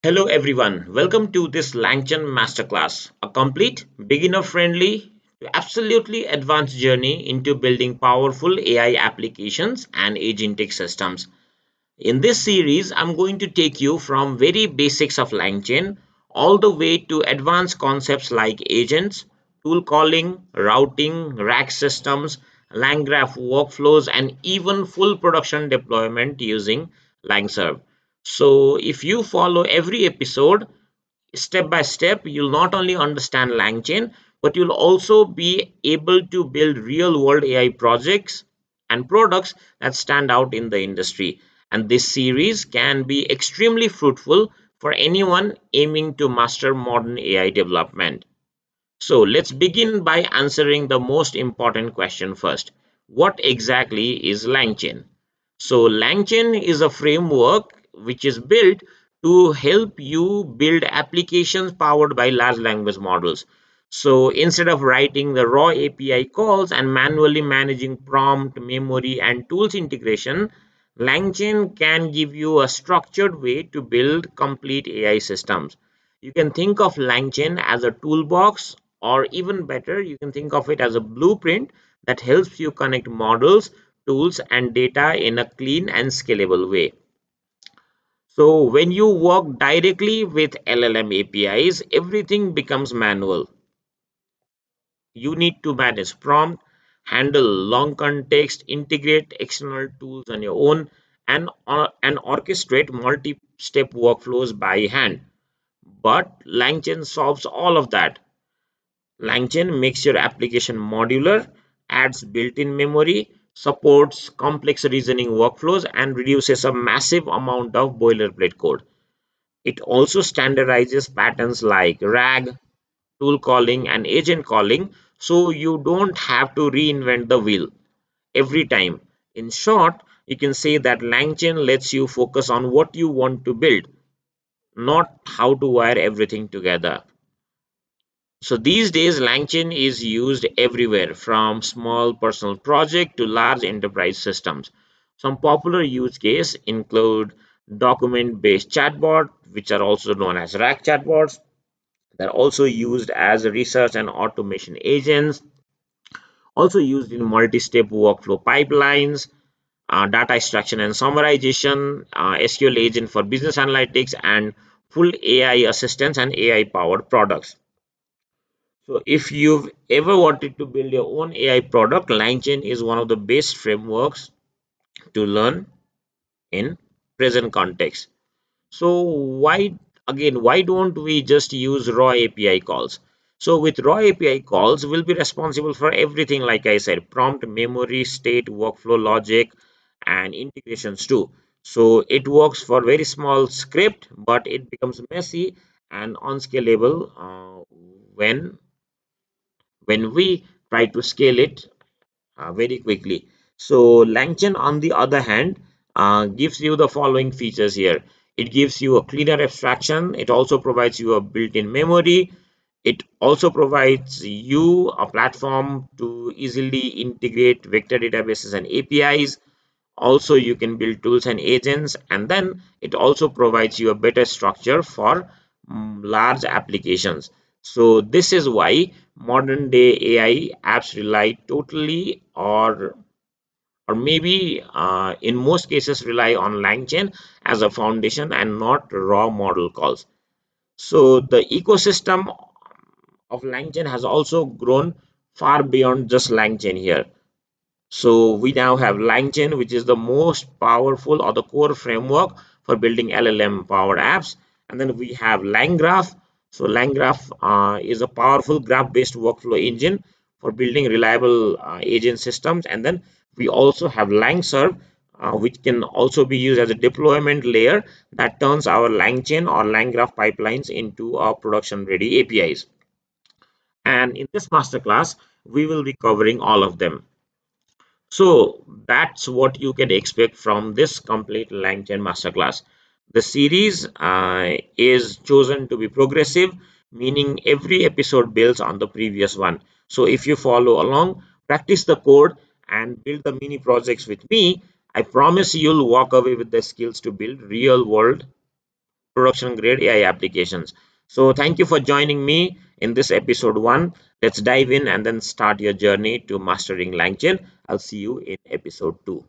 Hello everyone, welcome to this LangChain Masterclass, a complete, beginner-friendly, absolutely advanced journey into building powerful AI applications and agentic systems. In this series, I'm going to take you from very basics of LangChain all the way to advanced concepts like agents, tool calling, routing, rack systems, LangGraph workflows, and even full production deployment using LangServe. So, if you follow every episode step by step, you'll not only understand LangChain, but you'll also be able to build real world AI projects and products that stand out in the industry. And this series can be extremely fruitful for anyone aiming to master modern AI development. So let's begin by answering the most important question first. What exactly is LangChain? So LangChain is a framework which is built to help you build applications powered by large language models. So instead of writing the raw API calls and manually managing prompt, memory, and tools integration, LangChain can give you a structured way to build complete AI systems. You can think of LangChain as a toolbox, or even better, you can think of it as a blueprint that helps you connect models, tools, and data in a clean and scalable way. So, when you work directly with LLM APIs, everything becomes manual. You need to manage prompt, handle long context, integrate external tools on your own, and orchestrate multi-step workflows by hand. But LangChain solves all of that. LangChain makes your application modular, adds built-in memory, supports complex reasoning workflows, and reduces a massive amount of boilerplate code. It also standardizes patterns like RAG, tool calling, and agent calling, so you don't have to reinvent the wheel every time. In short, you can say that LangChain lets you focus on what you want to build, not how to wire everything together. So these days, LangChain is used everywhere from small personal project to large enterprise systems. Some popular use cases include document-based chatbot, which are also known as RAG chatbots. They're also used as research and automation agents, also used in multi-step workflow pipelines, data extraction and summarization, SQL agent for business analytics, and full AI assistance and AI-powered products. So if you've ever wanted to build your own AI product, LangChain is one of the best frameworks to learn in present context. So why don't we just use raw API calls? So with raw API calls, we'll be responsible for everything like I said, prompt, memory, state, workflow logic, and integrations too. So it works for very small script, but it becomes messy and unscalable when we try to scale it very quickly. So LangChain, on the other hand, gives you the following features here. It gives you a cleaner abstraction. It also provides you a built-in memory. It also provides you a platform to easily integrate vector databases and APIs. Also, you can build tools and agents, and then it also provides you a better structure for large applications. So this is why modern day AI apps rely totally or maybe in most cases rely on LangChain as a foundation and not raw model calls. So the ecosystem of LangChain has also grown far beyond just LangChain here. So we now have LangChain, which is the most powerful or the core framework for building LLM powered apps. And then we have LangGraph. So LangGraph is a powerful graph-based workflow engine for building reliable agent systems. And then we also have LangServe, which can also be used as a deployment layer that turns our LangChain or LangGraph pipelines into our production-ready APIs. And in this masterclass, we will be covering all of them. So that's what you can expect from this complete LangChain masterclass. The series is chosen to be progressive, meaning every episode builds on the previous one. So if you follow along, practice the code, and build the mini projects with me, I promise you'll walk away with the skills to build real world production grade AI applications. So thank you for joining me in this episode 1. Let's dive in and then start your journey to mastering LangChain. I'll see you in episode 2.